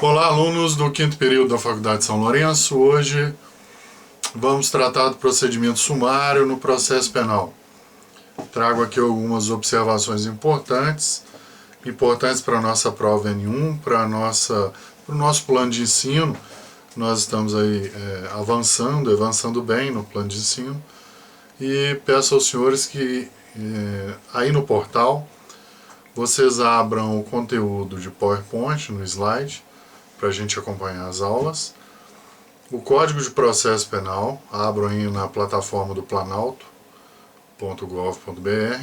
Olá, alunos do quinto período da Faculdade de São Lourenço. Hoje vamos tratar do procedimento sumário no processo penal. Trago aqui algumas observações importantes para a nossa prova N1, para o nosso plano de ensino. Nós estamos aí avançando bem no plano de ensino, e peço aos senhores que aí no portal vocês abram o conteúdo de PowerPoint no slide, para a gente acompanhar as aulas. O Código de Processo Penal, abram aí na plataforma do planalto.gov.br,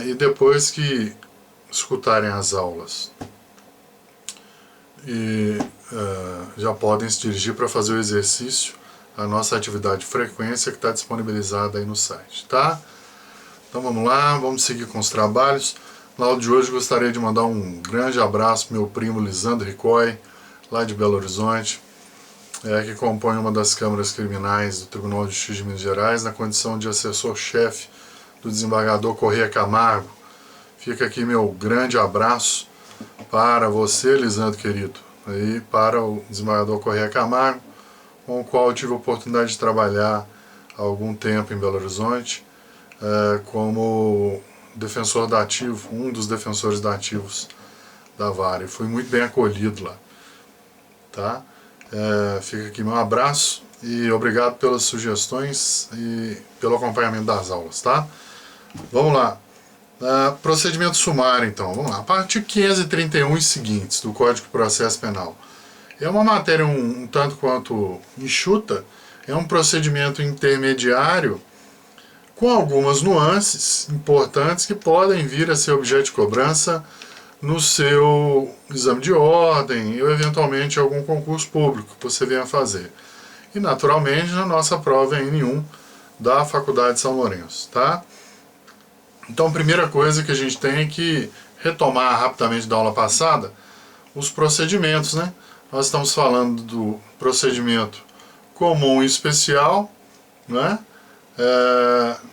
e depois que escutarem as aulas, já podem se dirigir para fazer o exercício, a nossa atividade de frequência que está disponibilizada aí no site, tá? Então vamos lá, vamos seguir com os trabalhos. Na aula de hoje gostaria de mandar um grande abraço para meu primo Lisandro Ricói, lá de Belo Horizonte, que compõe uma das câmaras criminais do Tribunal de Justiça de Minas Gerais, na condição de assessor-chefe do desembargador Corrêa Camargo. Fica aqui meu grande abraço para você, Lisandro querido, e para o desembargador Corrêa Camargo, com o qual eu tive a oportunidade de trabalhar há algum tempo em Belo Horizonte, como defensor dativo, um dos defensores dativos da vara, e fui muito bem acolhido lá, tá? Fica aqui meu abraço e obrigado pelas sugestões e pelo acompanhamento das aulas, tá? Vamos lá. Procedimento sumário, então, vamos lá. Artigo 531 e seguintes do Código de Processo Penal. É uma matéria um tanto quanto enxuta, é um procedimento intermediário com algumas nuances importantes que podem vir a ser objeto de cobrança no seu exame de ordem ou eventualmente algum concurso público que você venha fazer. E naturalmente na nossa prova N1 da Faculdade de São Lourenço, tá? Então a primeira coisa que a gente tem é que retomar rapidamente da aula passada os procedimentos, né? Nós estamos falando do procedimento comum e especial, né?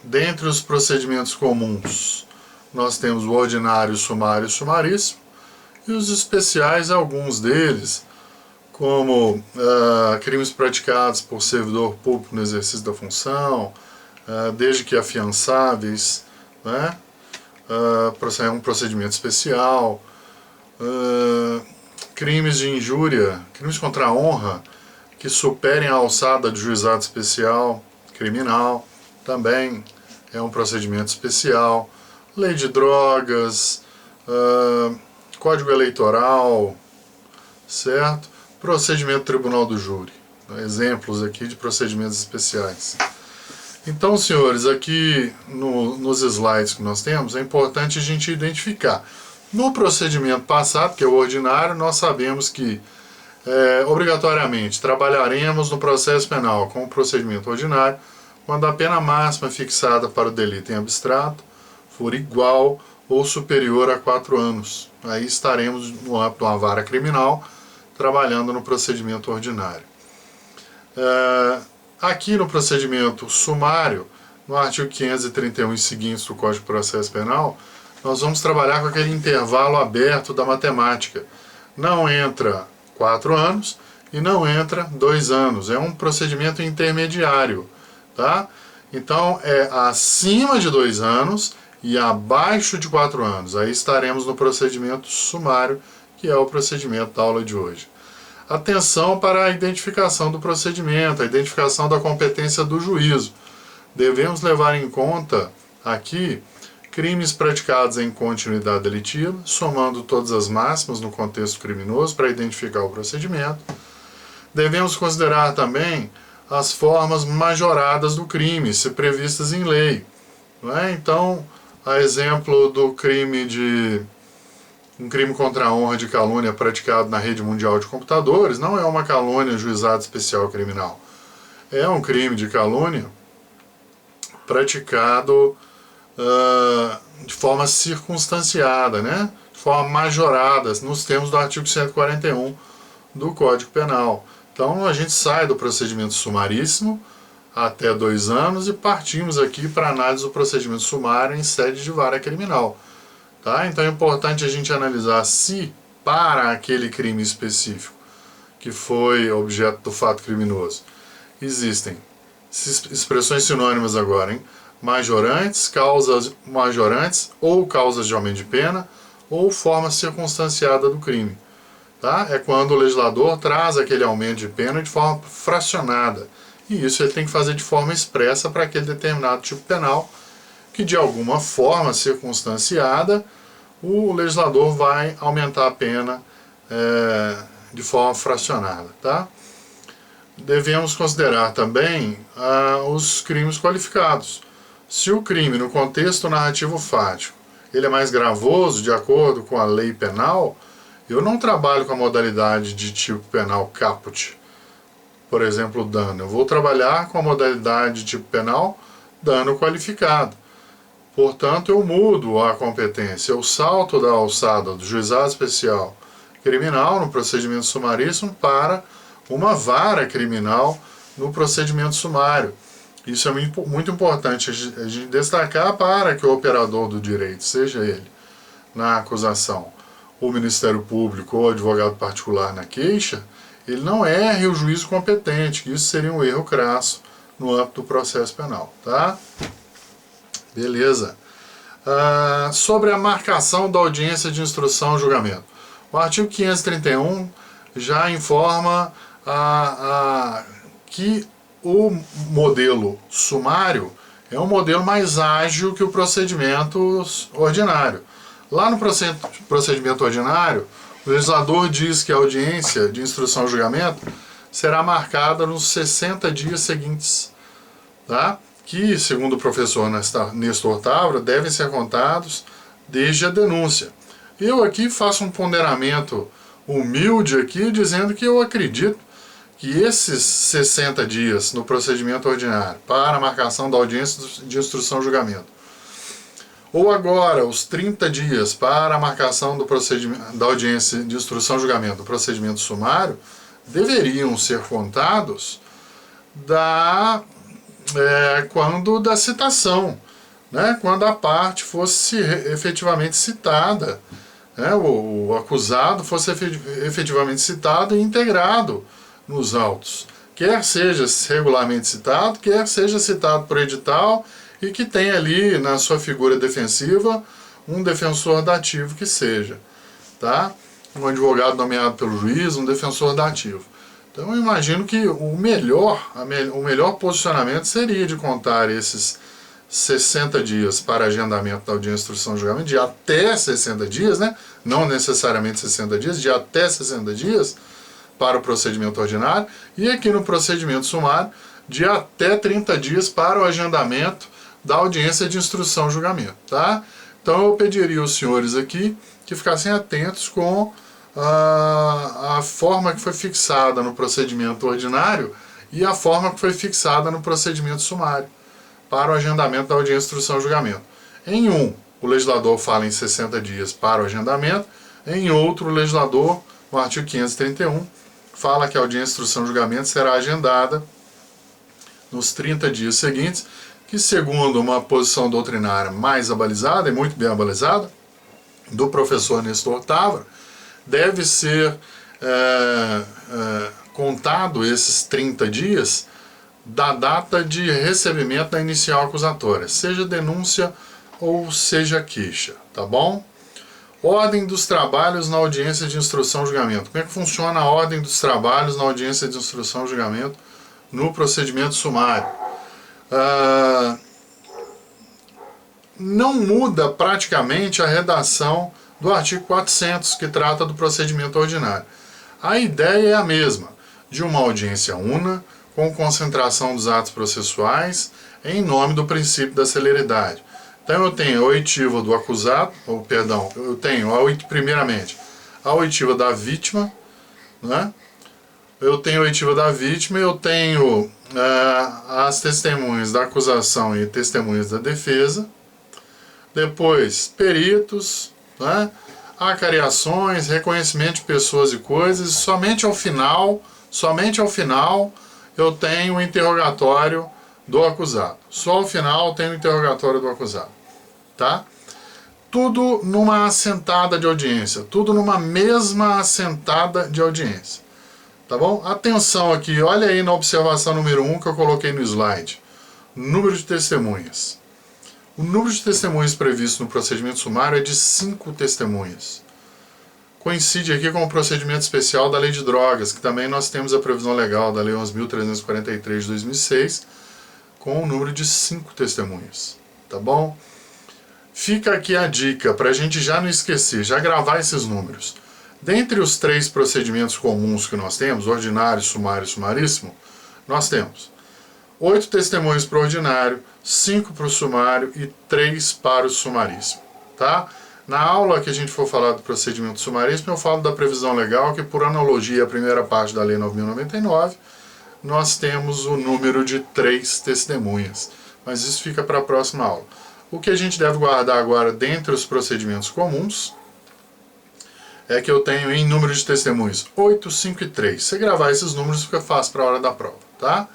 Dentre os procedimentos comuns, nós temos o ordinário, sumário e sumaríssimo, e os especiais, alguns deles, como crimes praticados por servidor público no exercício da função, desde que afiançáveis, né? Um procedimento especial, crimes de injúria, crimes contra a honra, que superem a alçada de juizado especial criminal, também é um procedimento especial. Lei de drogas, Código Eleitoral, certo? Procedimento Tribunal do Júri. Exemplos aqui de procedimentos especiais. Então, senhores, aqui nos slides que nós temos, é importante a gente identificar. No procedimento passado, que é o ordinário, nós sabemos que obrigatoriamente trabalharemos no processo penal com o procedimento ordinário quando a pena máxima fixada para o delito em abstrato for igual ou superior a 4 anos. Aí estaremos no âmbito de uma vara criminal trabalhando no procedimento ordinário. Aqui no procedimento sumário, no artigo 531 e seguintes do Código de Processo Penal, nós vamos trabalhar com aquele intervalo aberto da matemática. Não entra 4 anos e não entra 2 anos. É um procedimento intermediário, tá? Então é acima de 2 anos e abaixo de 4 anos. Aí estaremos no procedimento sumário, que é o procedimento da aula de hoje. Atenção para a identificação do procedimento, a identificação da competência do juízo. Devemos levar em conta aqui crimes praticados em continuidade delitiva, somando todas as máximas no contexto criminoso para identificar o procedimento. Devemos considerar também as formas majoradas do crime, se previstas em lei. Não é? Então, a exemplo do um crime contra a honra de calúnia praticado na rede mundial de computadores, não é uma calúnia juizado especial criminal. É um crime de calúnia praticado de forma circunstanciada, né? De forma majorada, nos termos do artigo 141 do Código Penal. Então a gente sai do procedimento sumaríssimo até 2 anos e partimos aqui para a análise do procedimento sumário em sede de vara criminal. Tá? Então é importante a gente analisar se para aquele crime específico que foi objeto do fato criminoso. Existem expressões sinônimas agora, hein? Majorantes, causas majorantes, ou causas de aumento de pena, ou forma circunstanciada do crime. Tá? É quando o legislador traz aquele aumento de pena de forma fracionada. E isso ele tem que fazer de forma expressa para aquele determinado tipo penal, que de alguma forma circunstanciada, o legislador vai aumentar a pena de forma fracionada. Tá? Devemos considerar também os crimes qualificados. Se o crime, no contexto narrativo fático, ele é mais gravoso, de acordo com a lei penal, eu não trabalho com a modalidade de tipo penal caput, por exemplo, dano. Eu vou trabalhar com a modalidade de tipo penal dano qualificado. Portanto, eu mudo a competência, eu salto da alçada do juizado especial criminal no procedimento sumaríssimo para uma vara criminal no procedimento sumário. Isso é muito importante a gente destacar para que o operador do direito, seja ele na acusação, o Ministério Público ou o advogado particular na queixa, ele não erre o juízo competente, que isso seria um erro crasso no âmbito do processo penal. Tá? Beleza. Sobre a marcação da audiência de instrução e julgamento. O artigo 531 já informa que o modelo sumário é um modelo mais ágil que o procedimento ordinário. Lá no procedimento ordinário, o legislador diz que a audiência de instrução e julgamento será marcada nos 60 dias seguintes, tá? Que, segundo o professor Nestor Távora, devem ser contados desde a denúncia. Eu aqui faço um ponderamento humilde aqui, dizendo que eu acredito que esses 60 dias no procedimento ordinário para a marcação da audiência de instrução e julgamento, ou agora os 30 dias para a marcação da audiência de instrução e julgamento do procedimento sumário, deveriam ser contados quando da citação, né? Quando a parte fosse efetivamente citada, né? O acusado fosse efetivamente citado e integrado nos autos, quer seja regularmente citado, quer seja citado por edital e que tenha ali na sua figura defensiva um defensor dativo que seja, tá? Um advogado nomeado pelo juiz, um defensor dativo. Então eu imagino que o melhor posicionamento seria de contar esses 60 dias para agendamento da audiência de instrução e julgamento, de até 60 dias, né? Não necessariamente 60 dias, de até 60 dias, para o procedimento ordinário, e aqui no procedimento sumário, de até 30 dias para o agendamento da audiência de instrução e julgamento. Tá? Então eu pediria aos senhores aqui que ficassem atentos com a forma que foi fixada no procedimento ordinário e a forma que foi fixada no procedimento sumário para o agendamento da audiência de instrução e julgamento. Em um, o legislador fala em 60 dias para o agendamento, em outro, o legislador, no artigo 531, fala que a audiência de instrução e julgamento será agendada nos 30 dias seguintes, que segundo uma posição doutrinária mais abalizada, e muito bem abalizada, do professor Nestor Távora, deve ser contado esses 30 dias da data de recebimento da inicial acusatória, seja denúncia ou seja queixa, tá bom? Ordem dos trabalhos na audiência de instrução e julgamento. Como é que funciona a ordem dos trabalhos na audiência de instrução e julgamento no procedimento sumário? Não muda praticamente a redação do artigo 400, que trata do procedimento ordinário. A ideia é a mesma, de uma audiência una, com concentração dos atos processuais, em nome do princípio da celeridade. Então eu tenho a oitiva do acusado, eu tenho, primeiramente, a oitiva da vítima, né? Eu tenho a oitiva da vítima, eu tenho as testemunhas da acusação e testemunhas da defesa, depois peritos, né? Acariações, reconhecimento de pessoas e coisas, e somente ao final eu tenho o interrogatório do acusado. Só ao final tem o interrogatório do acusado. Tá? tudo numa assentada de audiência, tudo numa mesma assentada de audiência. Tá bom? Atenção aqui, olha aí na observação número 1 que eu coloquei no slide. Número de testemunhas. O número de testemunhas previsto no procedimento sumário é de 5 testemunhas. Coincide aqui com o procedimento especial da Lei de Drogas, que também nós temos a previsão legal da Lei 11.343 de 2006, com o número de 5 testemunhas. Tá bom? Fica aqui a dica para a gente já não esquecer, já gravar esses números. Dentre os 3 procedimentos comuns que nós temos, ordinário, sumário e sumaríssimo, nós temos 8 testemunhas para o ordinário, 5 para o sumário e 3 para o sumaríssimo. Tá? Na aula que a gente for falar do procedimento sumaríssimo, eu falo da previsão legal, que por analogia à primeira parte da Lei 9.099, nós temos o número de 3 testemunhas. Mas isso fica para a próxima aula. O que a gente deve guardar agora dentre os procedimentos comuns é que eu tenho em número de testemunhas 8, 5 e 3. Se gravar esses números fica fácil para a hora da prova. Tá?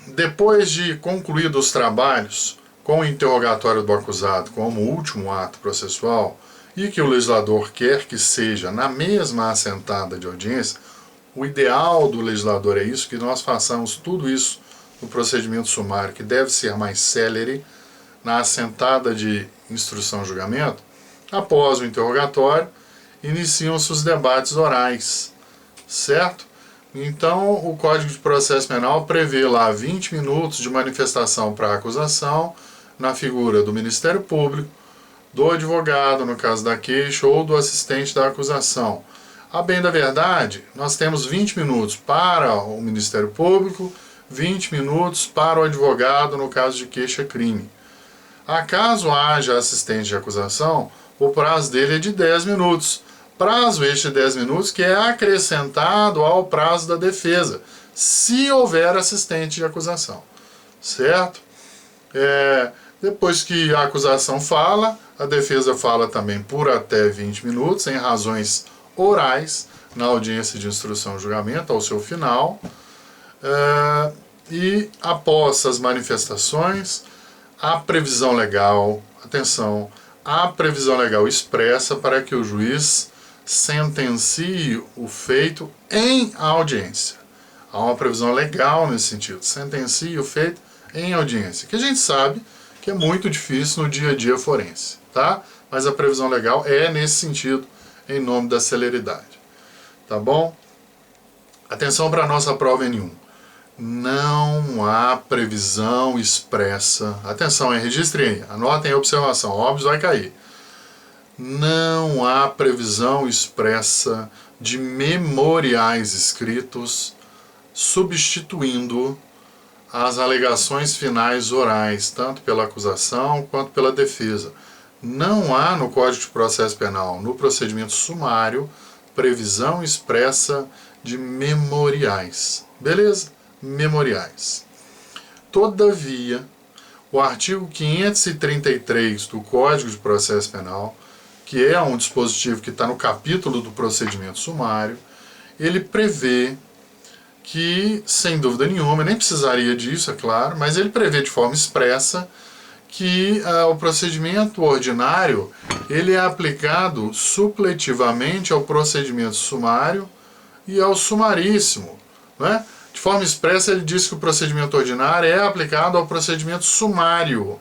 Depois de concluídos os trabalhos com o interrogatório do acusado como último ato processual e que o legislador quer que seja na mesma assentada de audiência, o ideal do legislador é isso, que nós façamos tudo isso no procedimento sumário, que deve ser mais célere, na assentada de instrução e julgamento. Após o interrogatório, iniciam-se os debates orais, certo? Então, o Código de Processo Penal prevê lá 20 minutos de manifestação para a acusação, na figura do Ministério Público, do advogado, no caso da queixa, ou do assistente da acusação. A bem da verdade, nós temos 20 minutos para o Ministério Público, 20 minutos para o advogado, no caso de queixa-crime. Acaso haja assistente de acusação, o prazo dele é de 10 minutos. Prazo este de 10 minutos que é acrescentado ao prazo da defesa, se houver assistente de acusação. Certo? Depois que a acusação fala, a defesa fala também por até 20 minutos, em razões orais, na audiência de instrução e julgamento, ao seu final. E após as manifestações, a previsão legal, atenção, a previsão legal expressa para que o juiz sentencie o feito em audiência. Há uma previsão legal nesse sentido, sentencie o feito em audiência, que a gente sabe que é muito difícil no dia a dia forense, tá? Mas a previsão legal é nesse sentido, em nome da celeridade. Tá bom? Atenção para a nossa prova N1. Não há previsão expressa. Atenção, registrem aí, anotem a observação, óbvio vai cair. Não há previsão expressa de memoriais escritos substituindo as alegações finais orais, tanto pela acusação quanto pela defesa. Não há no Código de Processo Penal, no procedimento sumário, previsão expressa de memoriais. Beleza? Memoriais. Todavia, o artigo 533 do Código de Processo Penal, que é um dispositivo que está no capítulo do procedimento sumário, ele prevê que, sem dúvida nenhuma, nem precisaria disso, é claro, mas ele prevê de forma expressa que o procedimento ordinário ele é aplicado supletivamente ao procedimento sumário e ao sumaríssimo, né? De forma expressa, ele diz que o procedimento ordinário é aplicado ao procedimento sumário,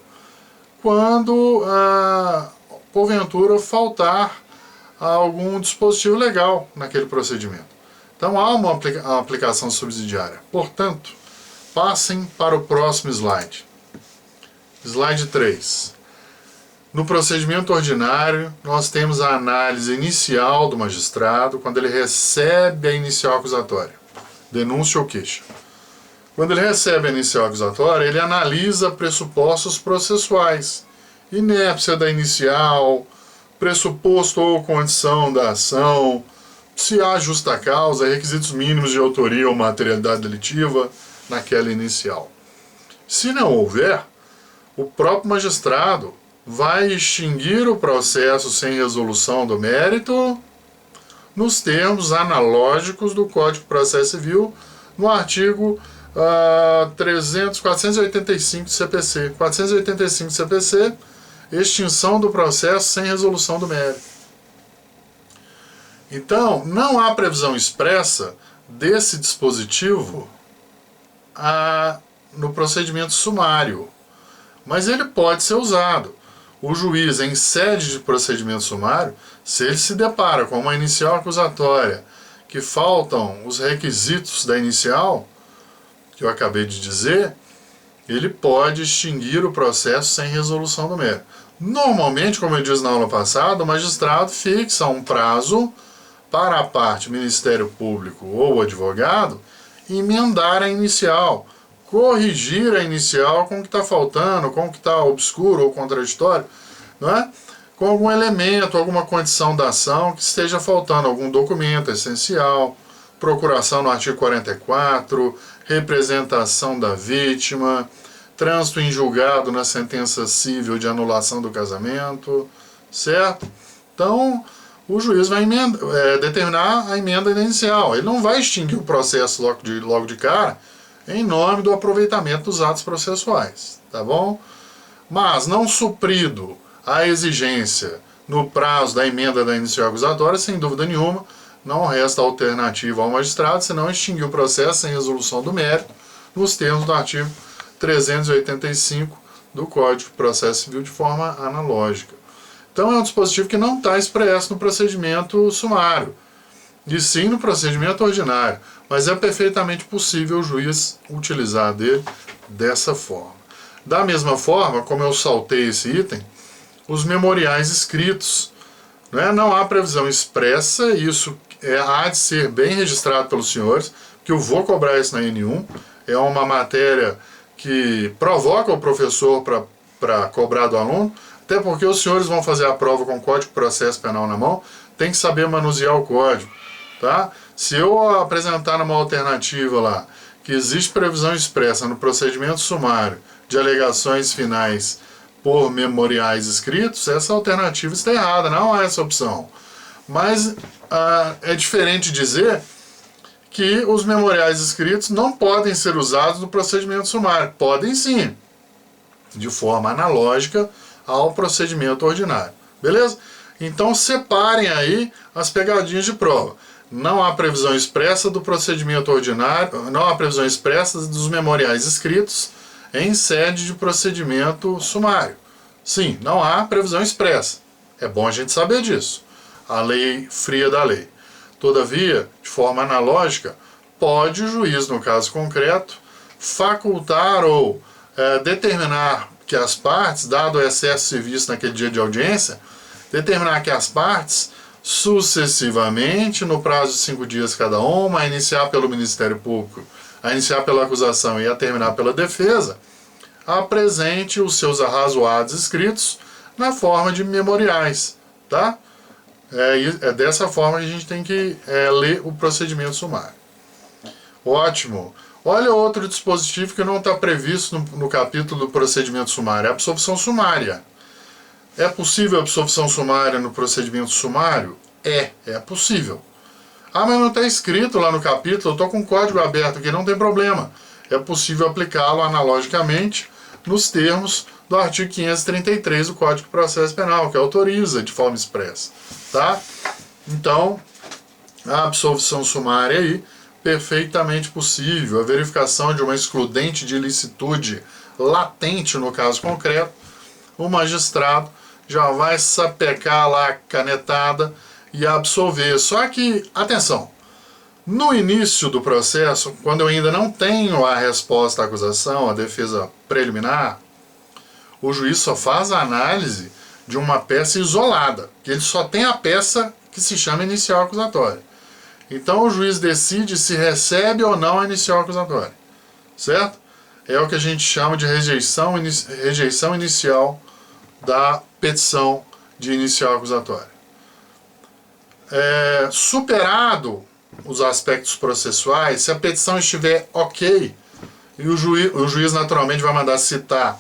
quando, porventura, faltar algum dispositivo legal naquele procedimento. Então, há uma aplicação subsidiária. Portanto, passem para o próximo slide. Slide 3. No procedimento ordinário, nós temos a análise inicial do magistrado, quando ele recebe a inicial acusatória. Denúncia ou queixa. Quando ele recebe a inicial acusatória, ele analisa pressupostos processuais, inépcia da inicial, pressuposto ou condição da ação, se há justa causa, requisitos mínimos de autoria ou materialidade delitiva naquela inicial. Se não houver, o próprio magistrado vai extinguir o processo sem resolução do mérito nos termos analógicos do Código de Processo Civil, no artigo 485 CPC. 485 CPC, extinção do processo sem resolução do mérito. Então, não há previsão expressa desse dispositivo no procedimento sumário, mas ele pode ser usado. O juiz, em sede de procedimento sumário, se ele se depara com uma inicial acusatória que faltam os requisitos da inicial, que eu acabei de dizer, ele pode extinguir o processo sem resolução do mérito. Normalmente, como eu disse na aula passada, o magistrado fixa um prazo para a parte, Ministério Público ou advogado, emendar a inicial, corrigir a inicial com o que está faltando, com o que está obscuro ou contraditório, não é? Com algum elemento, alguma condição da ação que esteja faltando, algum documento essencial, procuração no artigo 44, representação da vítima, trânsito em julgado na sentença civil de anulação do casamento, certo? Então, o juiz vai determinar a emenda inicial. Ele não vai extinguir o processo logo de cara em nome do aproveitamento dos atos processuais, tá bom? Mas, não suprido a exigência no prazo da emenda da inicial acusatória, sem dúvida nenhuma, não resta alternativa ao magistrado senão extinguir o processo sem resolução do mérito, nos termos do artigo 385 do Código de Processo Civil de forma analógica. Então é um dispositivo que não está expresso no procedimento sumário, e sim no procedimento ordinário, mas é perfeitamente possível o juiz utilizar dele dessa forma. Da mesma forma, como eu saltei esse item, os memoriais escritos, né? Não há previsão expressa, isso há de ser bem registrado pelos senhores, que eu vou cobrar isso na N1, é uma matéria que provoca o professor para cobrar do aluno, até porque os senhores vão fazer a prova com o Código de Processo Penal na mão, tem que saber manusear o código, tá? Se eu apresentar numa alternativa lá, que existe previsão expressa no procedimento sumário de alegações finais por memoriais escritos, essa alternativa está errada, não há essa opção. Mas é diferente dizer que os memoriais escritos não podem ser usados no procedimento sumário. Podem sim, de forma analógica ao procedimento ordinário. Beleza? Então separem aí as pegadinhas de prova. Não há previsão expressa do procedimento ordinário, não há previsão expressa dos memoriais escritos em sede de procedimento sumário. Sim, não há previsão expressa. É bom a gente saber disso. A lei fria da lei. Todavia, de forma analógica, pode o juiz, no caso concreto, facultar ou determinar que as partes, dado o excesso de serviço naquele dia de audiência, determinar que as partes, sucessivamente, no prazo de 5 dias cada uma, a iniciar pelo Ministério Público, a iniciar pela acusação e a terminar pela defesa, apresente os seus arrazoados escritos na forma de memoriais, tá? É dessa forma que a gente tem que ler o procedimento sumário. Ótimo. Olha outro dispositivo que não está previsto no capítulo do procedimento sumário, é a absolvição sumária. É possível a absolvição sumária no procedimento sumário? É possível. Ah, mas não está escrito lá no capítulo, eu estou com o código aberto aqui, não tem problema. É possível aplicá-lo analogicamente nos termos do artigo 533 do Código de Processo Penal, que autoriza de forma expressa. Tá? Então, a absolvição sumária aí, perfeitamente possível. A verificação de uma excludente de ilicitude latente no caso concreto, o magistrado já vai sapecar lá a canetada e absolver. Só que, atenção, no início do processo, quando eu ainda não tenho a resposta à acusação, a defesa preliminar, o juiz só faz a análise de uma peça isolada, que ele só tem a peça que se chama inicial acusatória. Então o juiz decide se recebe ou não a inicial acusatória, certo? É o que a gente chama de rejeição inicial da petição de inicial acusatória. Superado os aspectos processuais, se a petição estiver ok, e o juiz naturalmente vai mandar citar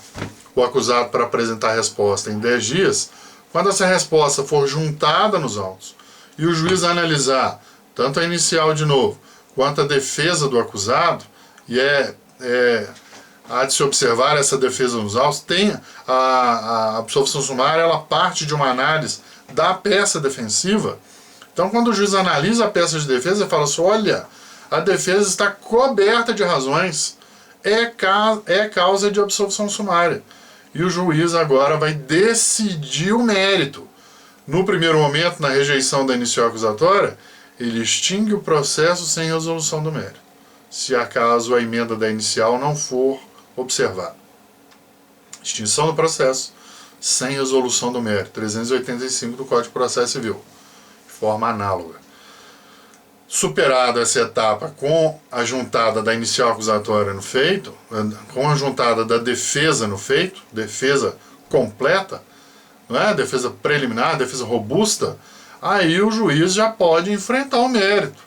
o acusado para apresentar a resposta em 10 dias, quando essa resposta for juntada nos autos e o juiz analisar tanto a inicial de novo quanto a defesa do acusado, e é há de se observar essa defesa nos autos, tem a absolvição sumária, ela parte de uma análise da peça defensiva. Então, quando o juiz analisa a peça de defesa, ele fala assim, olha, a defesa está coberta de razões, é causa de absolvição sumária. E o juiz agora vai decidir o mérito. No primeiro momento, na rejeição da inicial acusatória, ele extingue o processo sem resolução do mérito, se acaso a emenda da inicial não for observada. Extinção do processo sem resolução do mérito, 385 do Código de Processo Civil, de forma análoga. Superada essa etapa com a juntada da inicial acusatória no feito, com a juntada da defesa no feito, defesa completa, não é? Defesa preliminar, defesa robusta, aí o juiz já pode enfrentar o mérito.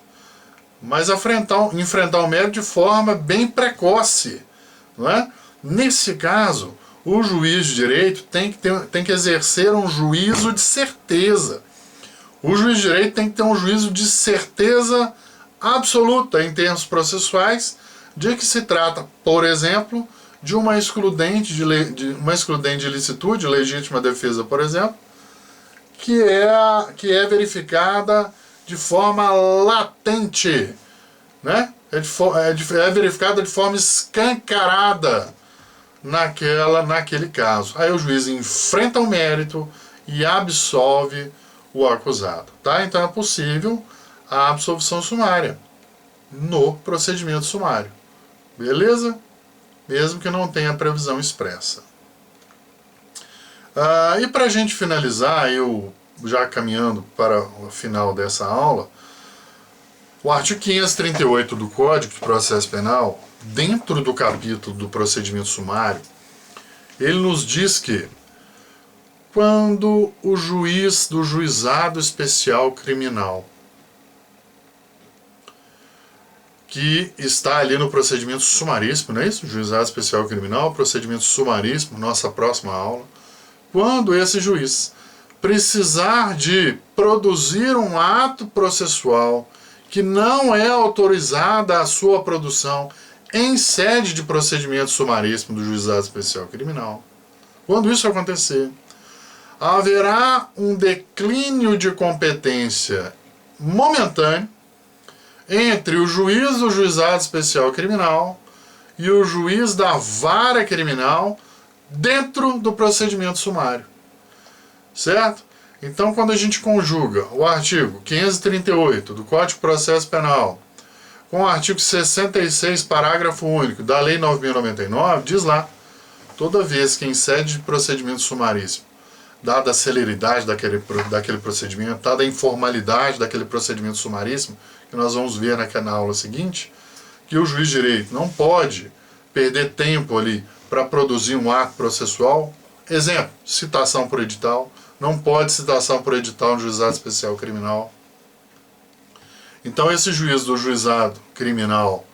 Mas enfrentar o mérito de forma bem precoce, não é? Nesse caso, o juiz de direito tem que exercer um juízo de certeza. O juiz de direito tem que ter um juízo de certeza absoluta em termos processuais de que se trata, por exemplo, de uma excludente de licitude, legítima defesa, por exemplo, que é verificada de forma latente, né? É verificada de forma escancarada naquele caso. Aí o juiz enfrenta o mérito e absolve o acusado. Tá? Então é possível a absolvição sumária no procedimento sumário. Beleza? Mesmo que não tenha previsão expressa. E para a gente finalizar, eu já caminhando para o final dessa aula, o artigo 538 do Código de Processo Penal, dentro do capítulo do procedimento sumário, ele nos diz que quando o juiz do juizado especial criminal, que está ali no procedimento sumaríssimo, não é isso? Juizado especial criminal, procedimento sumaríssimo, nossa próxima aula, quando esse juiz precisar de produzir um ato processual que não é autorizada a sua produção em sede de procedimento sumaríssimo do juizado especial criminal, quando isso acontecer, haverá um declínio de competência momentâneo entre o juiz do juizado especial criminal e o juiz da vara criminal dentro do procedimento sumário. Certo? Então, quando a gente conjuga o artigo 538 do Código de Processo Penal com o artigo 66, parágrafo único da Lei 9.099, diz lá, toda vez que em sede de procedimento sumaríssimo, dada a celeridade daquele procedimento, dada a informalidade daquele procedimento sumaríssimo, que nós vamos ver na aula seguinte, que o juiz de direito não pode perder tempo ali para produzir um ato processual. Exemplo, citação por edital. Não pode citação por edital no juizado especial criminal. Então esse juiz do juizado criminal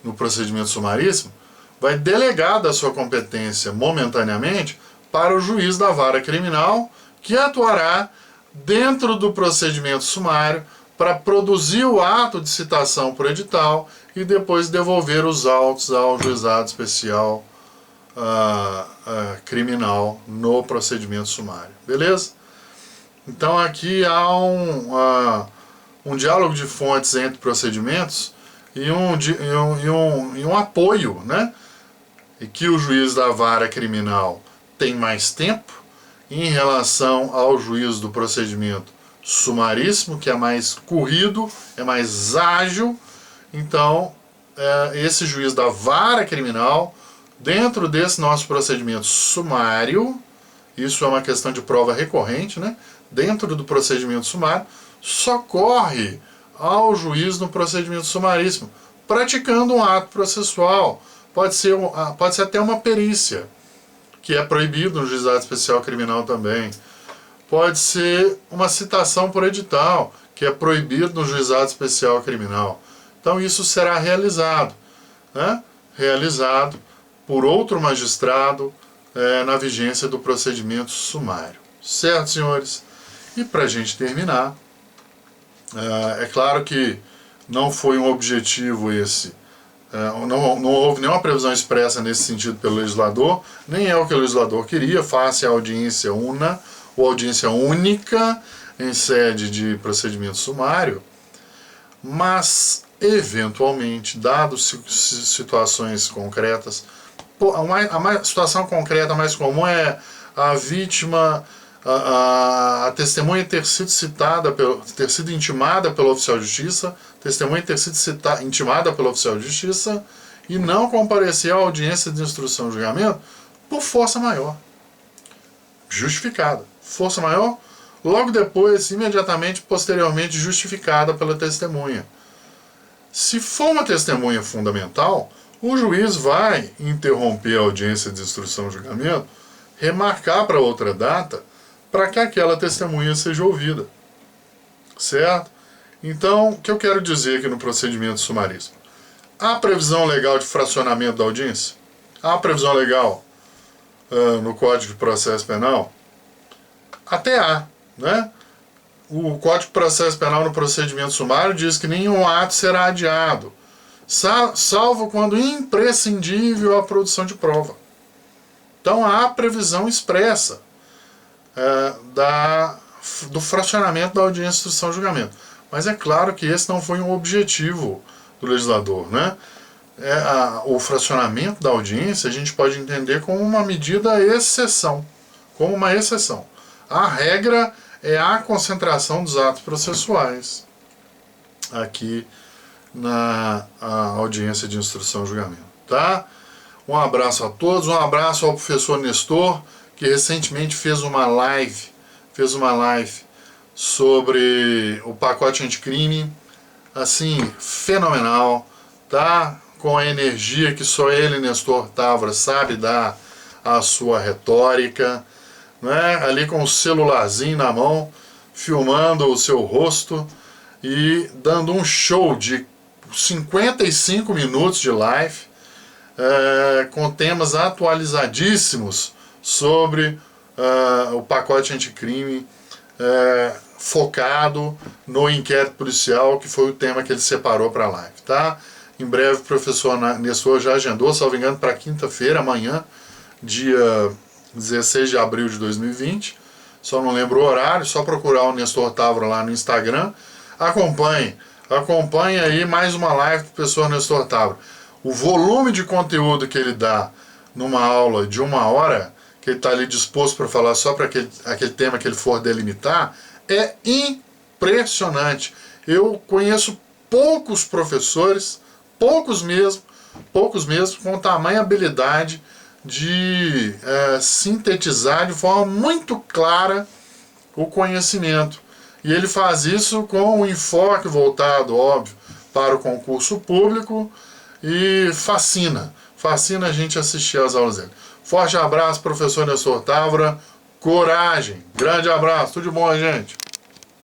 no procedimento sumaríssimo vai delegar da sua competência momentaneamente para o juiz da vara criminal, que atuará dentro do procedimento sumário para produzir o ato de citação por edital e depois devolver os autos ao juizado especial criminal no procedimento sumário. Beleza? Então aqui há um diálogo de fontes entre procedimentos e um apoio, né? E que o juiz da vara criminal tem mais tempo em relação ao juiz do procedimento sumaríssimo, que é mais corrido, é mais ágil. Então, esse juiz da vara criminal, dentro desse nosso procedimento sumário, isso é uma questão de prova recorrente, né? Dentro do procedimento sumário, socorre ao juiz no procedimento sumaríssimo, praticando um ato processual. Pode ser até uma perícia, que é proibido no juizado especial criminal também. Pode ser uma citação por edital, que é proibido no juizado especial criminal. Então isso será realizado, né? Realizado por outro magistrado na vigência do procedimento sumário. Certo, senhores? E para a gente terminar, é claro que não foi um objetivo esse não houve nenhuma previsão expressa nesse sentido pelo legislador, nem é o que o legislador queria, face à audiência una ou audiência única em sede de procedimento sumário, mas, eventualmente, dadas situações concretas, a situação concreta mais comum é a vítima, a testemunha ter sido citada, ter sido intimada pelo oficial de justiça, testemunha ter sido intimada pelo oficial de justiça e não comparecer à audiência de instrução e julgamento por força maior. Justificada. Força maior, logo depois, imediatamente, posteriormente, justificada pela testemunha. Se for uma testemunha fundamental, o juiz vai interromper a audiência de instrução e julgamento, remarcar para outra data, para que aquela testemunha seja ouvida. Certo? Então, o que eu quero dizer aqui no procedimento sumaríssimo? Há previsão legal de fracionamento da audiência? Há previsão legal no Código de Processo Penal? Até há, né? O Código de Processo Penal no procedimento sumário diz que nenhum ato será adiado, salvo quando imprescindível a produção de prova. Então há previsão expressa do fracionamento da audiência de instrução e julgamento. Mas é claro que esse não foi um objetivo do legislador, né? O fracionamento da audiência a gente pode entender como uma medida exceção, como uma exceção. A regra é a concentração dos atos processuais aqui na audiência de instrução e julgamento, tá? Um abraço a todos, um abraço ao professor Nestor, que recentemente fez uma live sobre o pacote anticrime, assim, fenomenal, tá? Com a energia que só ele, Nestor Távora, sabe dar à sua retórica, né? Ali com o celularzinho na mão, filmando o seu rosto e dando um show de 55 minutos de live, com temas atualizadíssimos sobre o pacote anticrime, focado no inquérito policial, que foi o tema que ele separou para a live, tá? Em breve o professor Nestor já agendou, salvo engano, para quinta-feira, amanhã, dia 16 de abril de 2020, só não lembro o horário, só procurar o Nestor Távora lá no Instagram. Acompanhe aí mais uma live do professor Nestor Távora. O volume de conteúdo que ele dá numa aula de 1 hora, que ele está ali disposto para falar só para aquele tema que ele for delimitar, é impressionante. Eu conheço poucos professores, poucos mesmo, com tamanha habilidade de sintetizar de forma muito clara o conhecimento. E ele faz isso com um enfoque voltado, óbvio, para o concurso público e fascina a gente assistir às aulas dele. Forte abraço, professor Nestor Távora, coragem, grande abraço, tudo de bom, gente.